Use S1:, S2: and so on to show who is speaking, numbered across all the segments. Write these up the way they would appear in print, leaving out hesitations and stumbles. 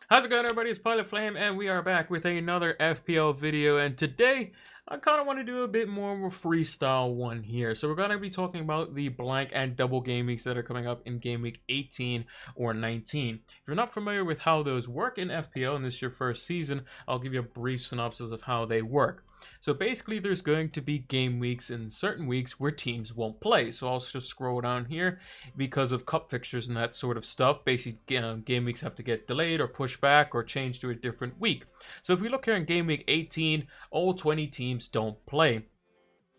S1: How's it going, everybody? It's Pilot Flame, and we are back with another FPL video. And today, I kind of want to do a bit more of a freestyle one here. So we're going to be talking about the blank and double game weeks that are coming up in game week 18 or 19. If you're not familiar with how those work in FPL, and this is your first season, I'll give you a brief synopsis of how they work. So basically, there's going to be game weeks in certain weeks where teams won't play. So I'll just scroll down here because of cup fixtures and that sort of stuff. Basically, game weeks have to get delayed or pushed back or changed to a different week. So if we look here in game week 18, all 20 teams don't play.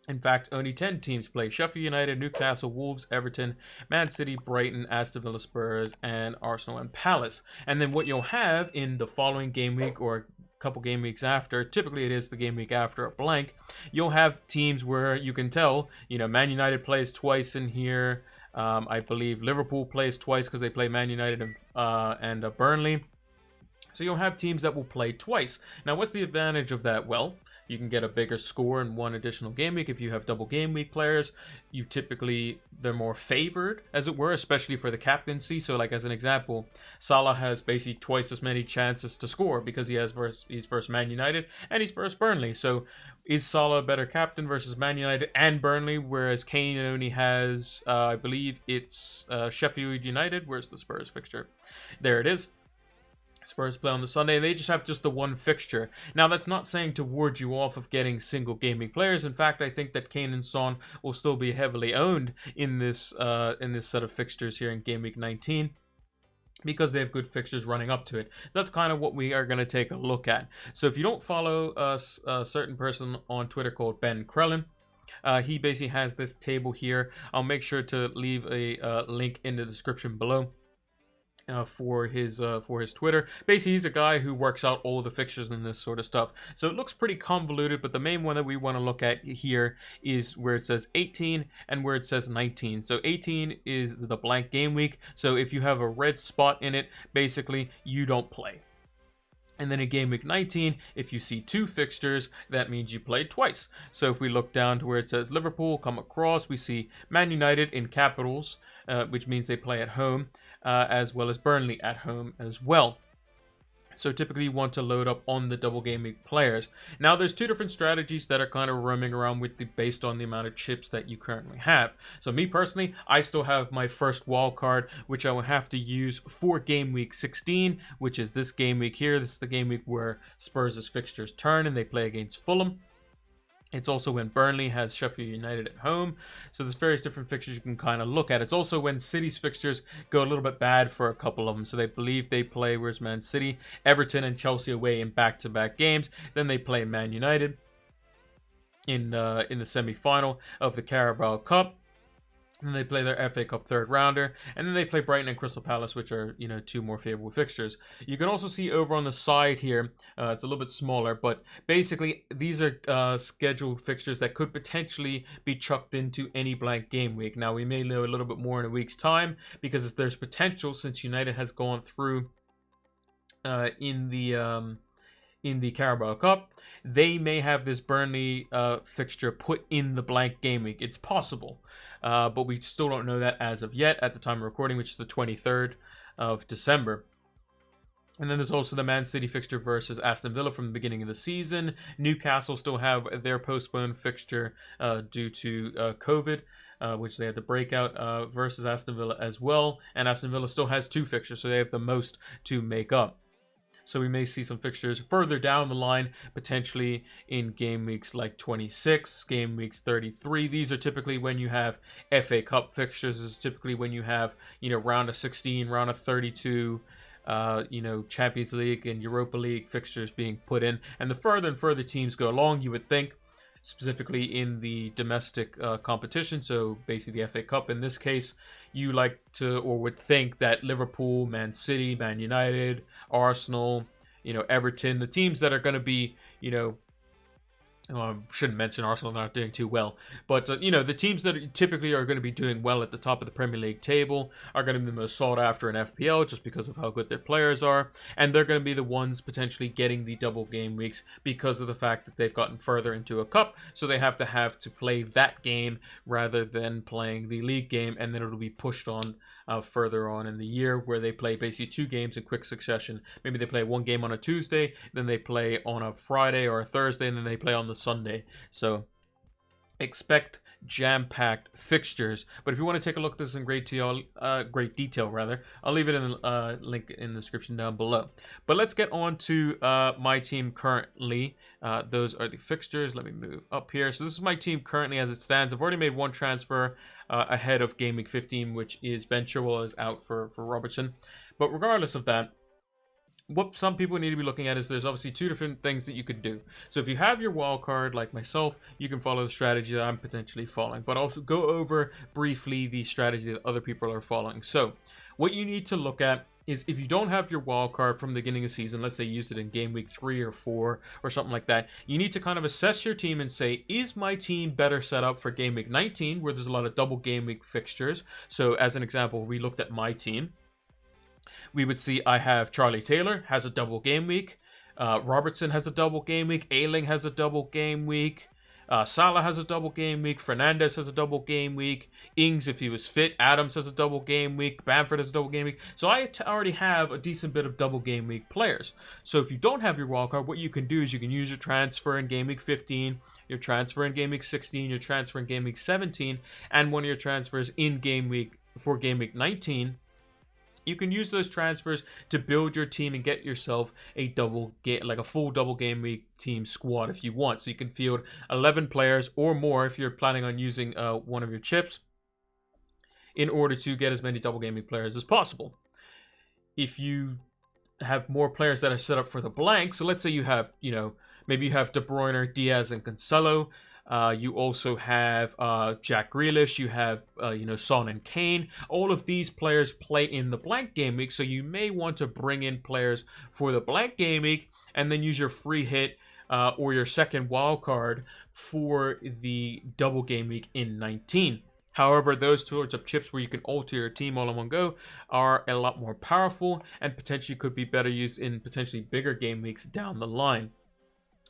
S1: In fact, only 10 teams play: Sheffield United, Newcastle, Wolves, Everton, Man City, Brighton, Aston Villa, Spurs, and Arsenal and Palace. And then what you'll have in the following game week or couple game weeks after, typically it is the game week after a blank, you'll have teams where you can tell, Man United plays twice in here. I believe Liverpool plays twice because they play Man United and Burnley. So you'll have teams that will play twice. Now, what's the advantage of that? Well, you can get a bigger score in one additional game week. If you have double game week players, they're more favored, as it were, especially for the captaincy. So, like as an example, Salah has basically twice as many chances to score because he's versus Man United and he's versus Burnley. So, is Salah a better captain versus Man United and Burnley, whereas Kane only has, I believe it's Sheffield United. Where's the Spurs fixture? There it is. Spurs play on the Sunday. They just have the one fixture. Now, that's not saying to ward you off of getting single gaming players. In fact, I think that Kane and Son will still be heavily owned in this set of fixtures here in game week 19. Because they have good fixtures running up to it. That's kind of what we are going to take a look at. So if you don't follow a certain person on Twitter called Ben Krellin, he basically has this table here. I'll make sure to leave a link in the description below. For his Twitter. Basically, he's a guy who works out all the fixtures and this sort of stuff. So it looks pretty convoluted, but the main one that we want to look at here is where it says 18 and where it says 19. So 18 is the blank game week. So if you have a red spot in it, basically you don't play. And then in game week 19, if you see two fixtures, that means you played twice. So if we look down to where it says Liverpool, come across, we see Man United in capitals, which means they play at home, as well as Burnley at home as well. So typically you want to load up on the double game week players. Now there's two different strategies that are kind of roaming around based on the amount of chips that you currently have. So me personally, I still have my first wild card, which I will have to use for game week 16, which is this game week here. This is the game week where Spurs' fixtures turn and they play against Fulham. It's also when Burnley has Sheffield United at home. So there's various different fixtures you can kind of look at. It's also when City's fixtures go a little bit bad for a couple of them. So they believe they play, where's Man City, Everton and Chelsea away in back-to-back games. Then they play Man United in the semi-final of the Carabao Cup. And then they play their FA Cup third rounder. And then they play Brighton and Crystal Palace, which are, two more favorable fixtures. You can also see over on the side here, it's a little bit smaller, but basically these are scheduled fixtures that could potentially be chucked into any blank game week. Now, we may know a little bit more in a week's time because there's potential, since United has gone through in the Carabao Cup, they may have this Burnley fixture put in the blank game week. It's possible, but we still don't know that as of yet at the time of recording, which is the 23rd of December. And then there's also the Man City fixture versus Aston Villa from the beginning of the season. Newcastle still have their postponed fixture due to COVID, which they had the breakout versus Aston Villa as well. And Aston Villa still has two fixtures, so they have the most to make up. So we may see some fixtures further down the line, potentially in game weeks like 26, game weeks 33. These are typically when you have FA Cup fixtures. This is typically when you have, round of 16, round of 32, Champions League and Europa League fixtures being put in. And the further and further teams go along, you would think, specifically in the domestic competition, so basically the FA Cup in this case, you like to or would think that Liverpool, Man City, Man United, Arsenal, Everton, the teams that are going to be, Shouldn't mention Arsenal not doing too well, but you know, the teams that typically are going to be doing well at the top of the Premier League table are going to be the most sought after in FPL, just because of how good their players are, and they're going to be the ones potentially getting the double game weeks because of the fact that they've gotten further into a cup, so they have to play that game rather than playing the league game, and then it'll be pushed on further on in the year, where they play basically 2 games in quick succession. Maybe they play 1 game on a Tuesday, then they play on a Friday or a Thursday, and then they play on the Sunday. So expect jam-packed fixtures. But if you want to take a look at this in great detail, I'll leave it in a link in the description down below. But let's get on to my team currently. Those are the fixtures. Let me move up here. So this is my team currently as it stands. I've already made 1 transfer ahead of Game Week 15, which is Ben Chilwell is out for Robertson. But regardless of that, what some people need to be looking at is there's obviously 2 different things that you could do. So if you have your wild card like myself, you can follow the strategy that I'm potentially following, but also go over briefly the strategy that other people are following. So what you need to look at is, if you don't have your wild card from the beginning of the season, let's say you used it in game week 3 or 4 or something like that, you need to kind of assess your team and say, is my team better set up for game week 19, where there's a lot of double game week fixtures? So as an example, we looked at my team. We would see I have Charlie Taylor has a double game week. Robertson has a double game week. Ayling has a double game week. Salah has a double game week. Fernandez has a double game week. Ings, if he was fit. Adams has a double game week. Bamford has a double game week. So I already have a decent bit of double game week players. So if you don't have your wildcard, what you can do is you can use your transfer in game week 15, your transfer in game week 16, your transfer in game week 17, and one of your transfers in game week 19. You can use those transfers to build your team and get yourself a full double game week team squad if you want. So you can field 11 players or more if you're planning on using one of your chips, in order to get as many double game week players as possible. If you have more players that are set up for the blank, so let's say you have, maybe you have De Bruyne, Diaz, and Cancelo. You also have Jack Grealish, you have Son and Kane. All of these players play in the blank game week, so you may want to bring in players for the blank game week and then use your free hit or your second wild card for the double game week in 19. However, those sorts of chips where you can alter your team all in one go are a lot more powerful and potentially could be better used in potentially bigger game weeks down the line.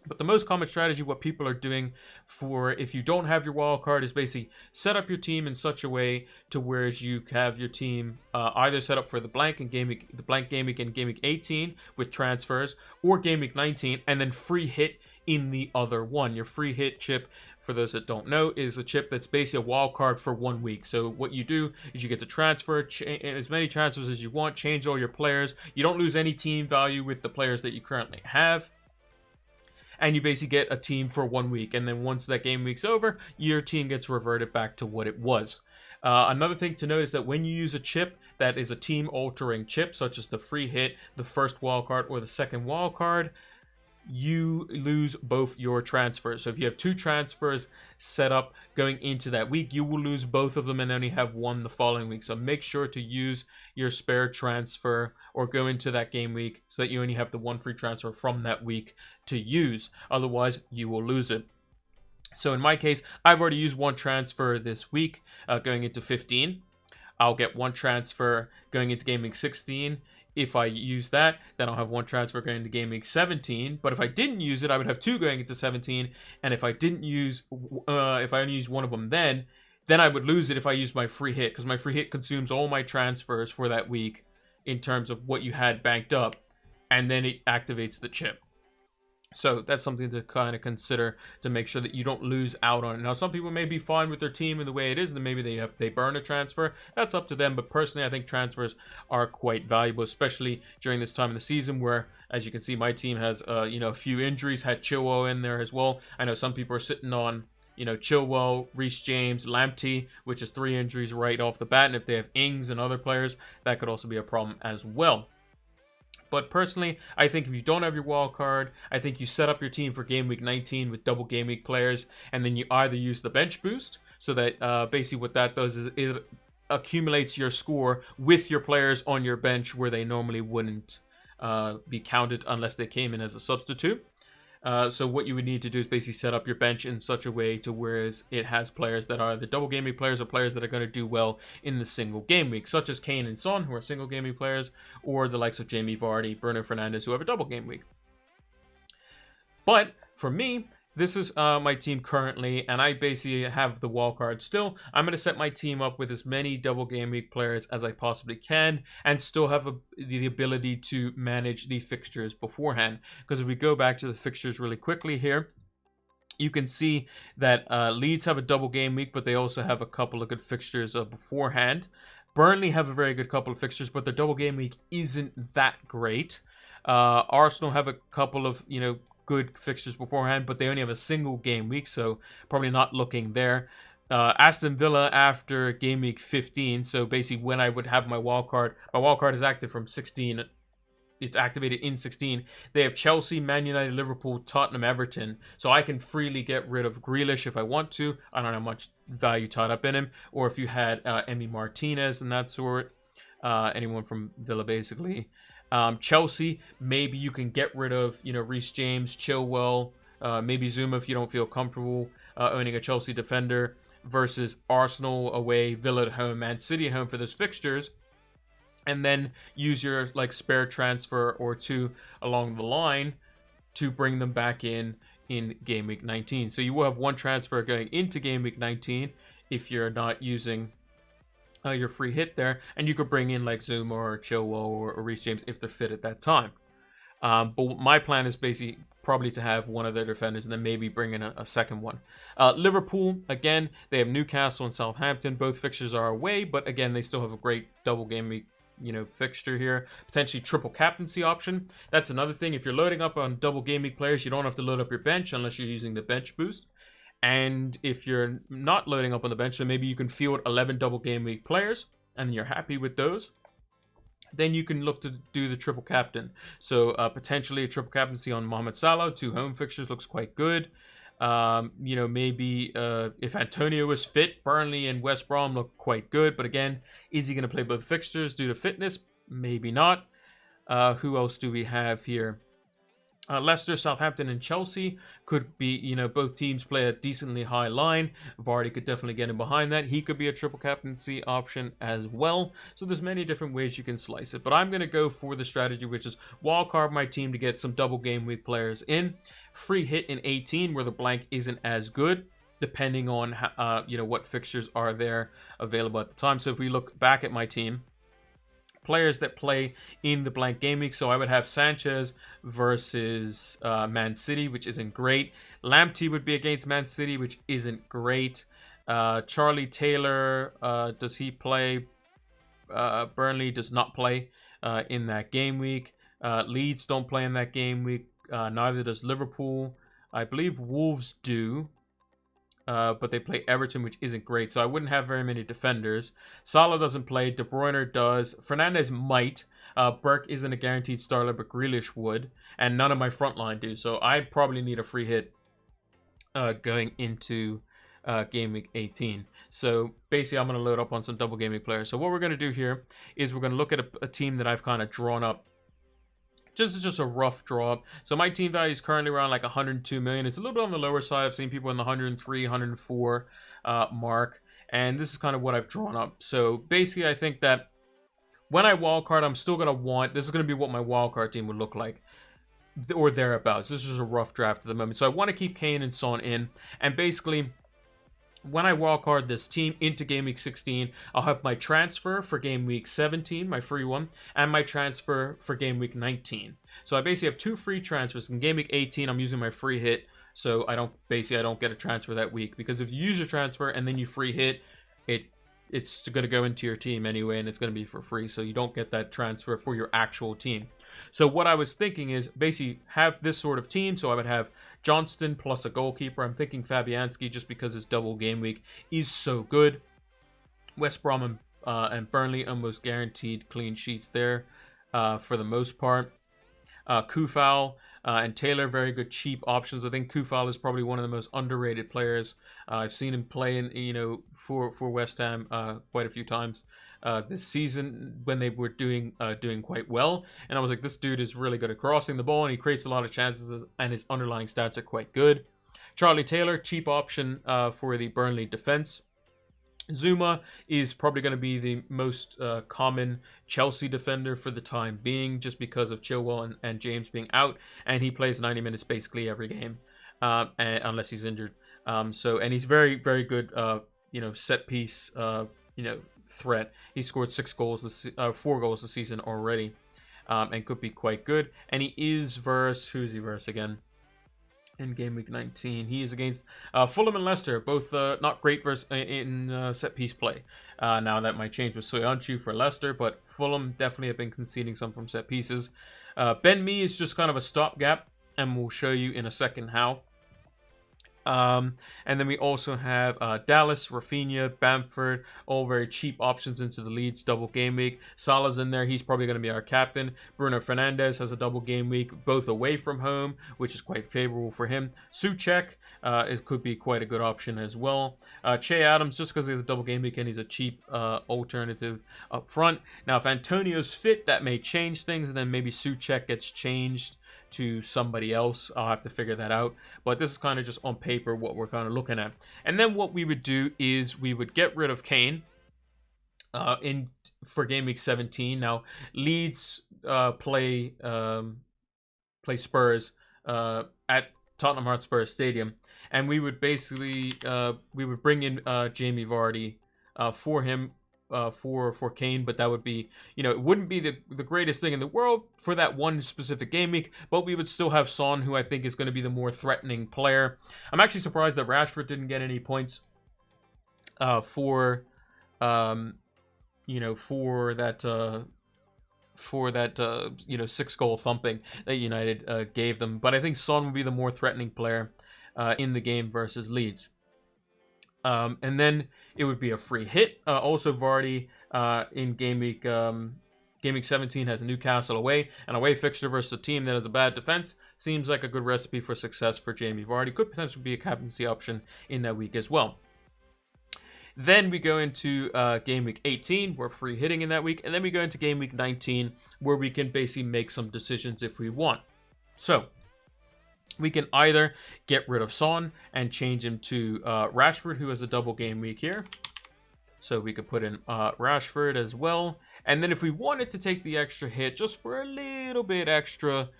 S1: But the most common strategy, what people are doing for if you don't have your wild card, is basically set up your team in such a way to where you have your team either set up for the blank game week and game week 18 with transfers, or game week 19, and then free hit in the other one. Your free hit chip, for those that don't know, is a chip that's basically a wild card for 1 week. So what you do is you get to transfer as many transfers as you want, change all your players. You don't lose any team value with the players that you currently have. And you basically get a team for 1 week. And then once that game week's over, your team gets reverted back to what it was. Another thing to note is that when you use a chip that is a team-altering chip, such as the free hit, the first wildcard, or the second wildcard, you lose both your transfers. So if you have 2 transfers set up going into that week, you will lose both of them and only have 1 the following week. So make sure to use your spare transfer or go into that game week so that you only have the 1 free transfer from that week to use. Otherwise, you will lose it. So in my case, I've already used 1 transfer this week going into 15. I'll get 1 transfer going into game week 16. If I use that, then I'll have 1 transfer going into game week 17. But if I didn't use it, I would have 2 going into 17. And if I didn't use, if I only use 1 of them, then I would lose it if I use my free hit, because my free hit consumes all my transfers for that week in terms of what you had banked up, and then it activates the chip. So that's something to kind of consider to make sure that you don't lose out on it. Now, some people may be fine with their team in the way it is, and then maybe they burn a transfer. That's up to them. But personally, I think transfers are quite valuable, especially during this time of the season where, as you can see, my team has a few injuries. Had Chilwell in there as well. I know some people are sitting on Chilwell, Reece James, Lamptey, which is 3 injuries right off the bat. And if they have Ings and other players, that could also be a problem as well. But personally, I think if you don't have your wild card, I think you set up your team for game week 19 with double game week players, and then you either use the bench boost, so that basically what that does is it accumulates your score with your players on your bench where they normally wouldn't be counted unless they came in as a substitute. So what you would need to do is basically set up your bench in such a way to whereas it has players that are the double game week players or players that are going to do well in the single game week, such as Kane and Son, who are single game week players, or the likes of Jamie Vardy, Bruno Fernandes, who have a double game week. But for me, this is my team currently, and I basically have the wildcard still. I'm going to set my team up with as many double game week players as I possibly can and still have the ability to manage the fixtures beforehand. Because if we go back to the fixtures really quickly here, you can see that Leeds have a double game week, but they also have a couple of good fixtures beforehand. Burnley have a very good couple of fixtures, but their double game week isn't that great. Arsenal have a couple of, good fixtures beforehand, but they only have a single game week, so probably not looking there. Aston Villa after game week 15, so basically when I would have my wildcard is active from 16. It's activated in 16. They have Chelsea, Man United, Liverpool, Tottenham, Everton. So I can freely get rid of Grealish if I want to. I don't have much value tied up in him. Or if you had Emi Martinez and that sort. Anyone from Villa, basically. Chelsea, maybe you can get rid of, Reece James, Chilwell, maybe Zuma if you don't feel comfortable owning a Chelsea defender, versus Arsenal away, Villa at home, Man City at home for those fixtures. And then use your spare transfer or two along the line to bring them back in game week 19. So you will have one transfer going into game week 19 if you're not using your free hit there, and you could bring in like Zuma or Chilwell or Reece James if they're fit at that time. But my plan is basically probably to have one of their defenders and then maybe bring in a second one. Liverpool, again, they have Newcastle and Southampton. Both fixtures are away, but again, they still have a great double game week fixture here. Potentially triple captaincy option. That's another thing. If you're loading up on double game week players, you don't have to load up your bench unless you're using the bench boost. And if you're not loading up on the bench, so maybe you can field 11 double game week players and you're happy with those, then you can look to do the triple captain. So potentially a triple captaincy on Mohamed Salah. 2 home fixtures looks quite good. Maybe if Antonio is fit, Burnley and West Brom look quite good. But again, is he going to play both fixtures due to fitness? Maybe not. Who else do we have here? Leicester, Southampton, and Chelsea could be, both teams play a decently high line. Vardy could definitely get in behind that. He could be a triple captaincy option as well. So there's many different ways you can slice it. But I'm going to go for the strategy, which is wildcard my team to get some double game week players in. Free hit in 18 where the blank isn't as good, depending on, what fixtures are there available at the time. So if we look back at my team, players that play in the blank game week. So I would have Sanchez versus Man City, which isn't great. Lamptey would be against Man City, which isn't great. Charlie Taylor, does he play? Burnley does not play in that game week. Leeds don't play in that game week. Neither does Liverpool. I believe Wolves do. But they play Everton, which isn't great. So I wouldn't have very many defenders. Salah doesn't play. De Bruyne does. Fernandes might. Burke isn't a guaranteed starter, but Grealish would. And none of my front line do. So I probably need a free hit going into game week 18. So basically, I'm going to load up on some double game week players. So what we're going to do here is we're going to look at a team that I've kind of drawn up. Just a rough draw up. So my team value is currently around like 102 million. It's a little bit on the lower side. I've seen people in the 103, 104 mark. And this is kind of what I've drawn up. So basically, I think that when I wildcard, I'm still going to want... This is going to be what my wildcard team would look like. Or thereabouts. This is a rough draft at the moment. So I want to keep Kane and Son in. And basically... when I wildcard this team into game week 16, I'll have my transfer for game week 17, my free one, and my transfer for game week 19. So I basically have 2 free transfers. In game week 18, I'm using my free hit, so I don't get a transfer that week, because if you use a transfer and then you free hit, it's going to go into your team anyway, and it's going to be for free, so you don't get that transfer for your actual team. So what I was thinking is basically have this sort of team. So I would have Johnston plus a goalkeeper. I'm thinking Fabianski just because his double game week is so good. West Brom and Burnley almost guaranteed clean sheets there for the most part. Kufal, And Taylor, very good cheap options. I think Kufal is probably one of the most underrated players. I've seen him play for West Ham quite a few times this season when they were doing quite well. And I was like, this dude is really good at crossing the ball, and he creates a lot of chances, and his underlying stats are quite good. Charlie Taylor, cheap option for the Burnley defense. Zuma is probably going to be the most common Chelsea defender for the time being, just because of Chilwell and James being out, and he plays 90 minutes basically every game, unless he's injured. And he's very, very good, set piece, threat. He scored 4 goals this season already, and could be quite good. And he is who's he versus again? In game week 19, he is against Fulham and Leicester, both not great in set piece play. Now that might change with Soyuncu for Leicester, but Fulham definitely have been conceding some from set pieces. Ben Mee is just kind of a stopgap, and we'll show you in a second how. And then we also have Dallas, Rafinha, Bamford, all very cheap options into the Leeds double game week. Salah's in there. He's probably going to be our captain. Bruno Fernandes has a double game week, both away from home, which is quite favorable for him. Souček, it could be quite a good option as well. Che Adams, just because he has a double game week and he's a cheap alternative up front. Now, if Antonio's fit, that may change things, and then maybe Souček gets changed to somebody else. I'll have to figure that out, but this is kind of just on paper what we're kind of looking at. And then what we would do is we would get rid of Kane for game week 17. Now Leeds play Spurs at Tottenham Hotspur Stadium, and we would basically bring in Jamie Vardy for him. For Kane, but that would be, it wouldn't be the greatest thing in the world for that one specific game week, but we would still have Son, who I think is going to be the more threatening player. I'm actually surprised that Rashford didn't get any points for that 6-goal thumping that United gave them, but I think Son would be the more threatening player in the game versus Leeds. And then it would be a free hit. Also, Vardy in game week 17 has Newcastle away, an away fixture versus a team that has a bad defense. Seems like a good recipe for success for Jamie Vardy. Could potentially be a captaincy option in that week as well. Then we go into game week 18. We're free hitting in that week. And then we go into game week 19, where we can basically make some decisions if we want. So we can either get rid of Son and change him to Rashford, who has a double game week here. So we could put in Rashford as well. And then if we wanted to take the extra hit, just for a little bit extra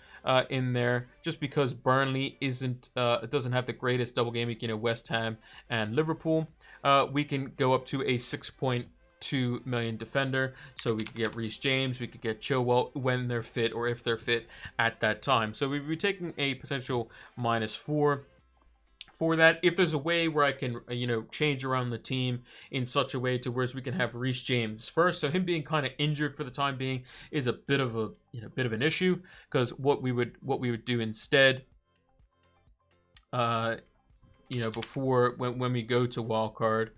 S1: in there, just because Burnley doesn't have the greatest double game week, West Ham and Liverpool, we can go up to a 6.2 million defender. So we could get Reece James, we could get Chilwell when they're fit, or if they're fit at that time. So we'd be taking a potential -4 for that. If there's a way where I can change around the team in such a way to where we can have Reece James first, so him being kind of injured for the time being is a bit of an issue, because what we would do instead, before when we go to wildcard,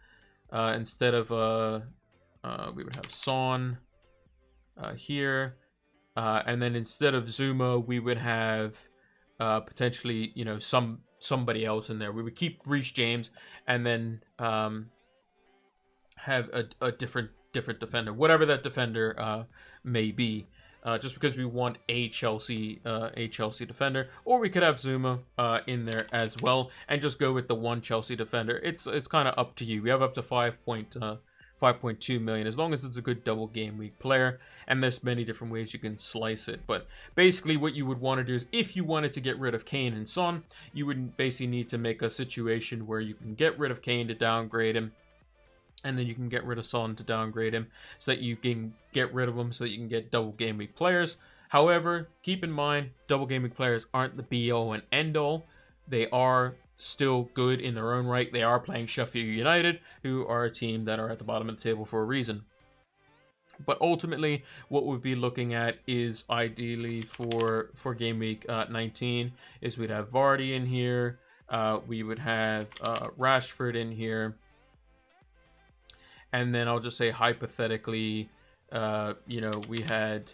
S1: instead of we would have Son here, and then instead of Zuma, we would have potentially somebody else in there. We would keep Reece James, and then have a different defender, whatever that defender may be. Just because we want a Chelsea defender, or we could have Zuma in there as well, and just go with the one Chelsea defender. It's kind of up to you. We have up to 5.2 million, as long as it's a good double game week player, and there's many different ways you can slice it. But basically what you would want to do is, if you wanted to get rid of Kane and Son, you would basically need to make a situation where you can get rid of Kane to downgrade him, and then you can get rid of Son to downgrade him, so that you can get rid of him, so that you can get double game week players. However, keep in mind, double game week players aren't the be-all and end-all. They are still good in their own right. They are playing Sheffield United, who are a team that are at the bottom of the table for a reason. But ultimately, what we'd be looking at is, ideally for game week 19, is we'd have Vardy in here. We would have Rashford in here. And then I'll just say, hypothetically, we had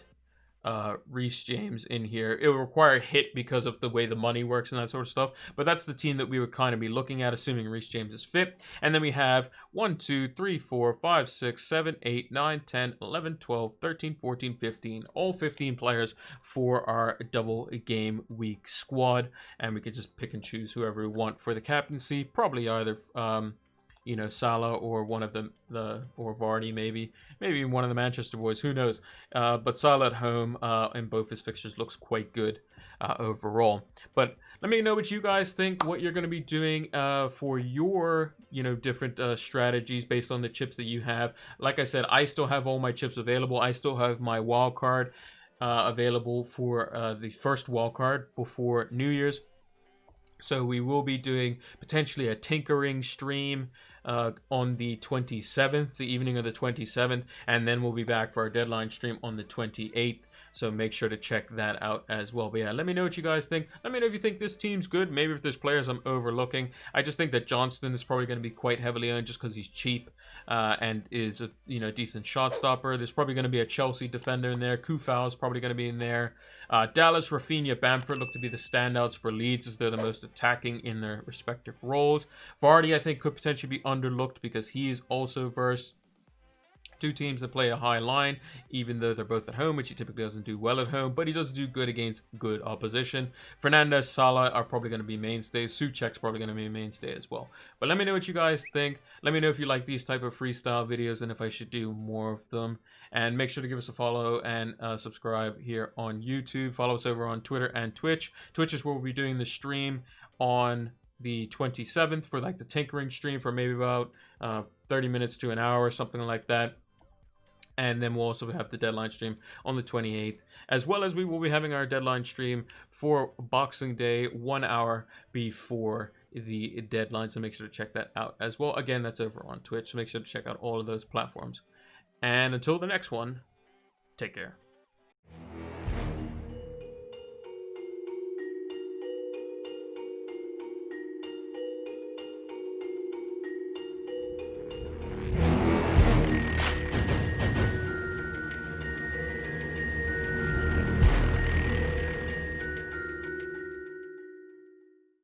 S1: Reece James in here. It would require a hit because of the way the money works and that sort of stuff. But that's the team that we would kind of be looking at, assuming Reece James is fit. And then we have 1, 2, 3, 4, 5, 6, 7, 8, 9, 10, 11, 12, 13, 14, 15. All 15 players for our double game week squad. And we could just pick and choose whoever we want for the captaincy. Probably either you know, Salah or one of or Vardy, maybe one of the Manchester boys, who knows. But Salah at home in both his fixtures looks quite good overall. But let me know what you guys think, what you're going to be doing for your, you know, different strategies based on the chips that you have. Like I said, I still have all my chips available. I still have my wild card available for the first wild card before New Year's. So we will be doing potentially a tinkering stream on the 27th, the evening of the 27th, and then we'll be back for our deadline stream on the 28th. So make sure to check that out as well. But yeah, let me know what you guys think. Let me know if you think this team's good. Maybe if there's players I'm overlooking. I just think that Johnston is probably going to be quite heavily owned just because he's cheap and is a, you know, decent shot stopper. There's probably going to be a Chelsea defender in there. Kufau is probably going to be in there. Dallas, Rafinha, Bamford look to be the standouts for Leeds as they're the most attacking in their respective roles. Vardy, I think, could potentially be underlooked because he is also versed. Two teams that play a high line, even though they're both at home, which he typically doesn't do well at home, but he does do good against good opposition. Fernandes, Salah are probably going to be mainstays. Souček's probably going to be a mainstay as well. But let me know what you guys think. Let me know if you like these type of freestyle videos and if I should do more of them. And make sure to give us a follow and subscribe here on YouTube. Follow us over on Twitter and Twitch. Twitch is where we'll be doing the stream on the 27th for like the tinkering stream for maybe about 30 minutes to an hour or something like that. And then we'll also have the deadline stream on the 28th, as well as we will be having our deadline stream for Boxing Day 1 hour before the deadline. So make sure to check that out as well. Again, that's over on Twitch. So make sure to check out all of those platforms. And until the next one, take care.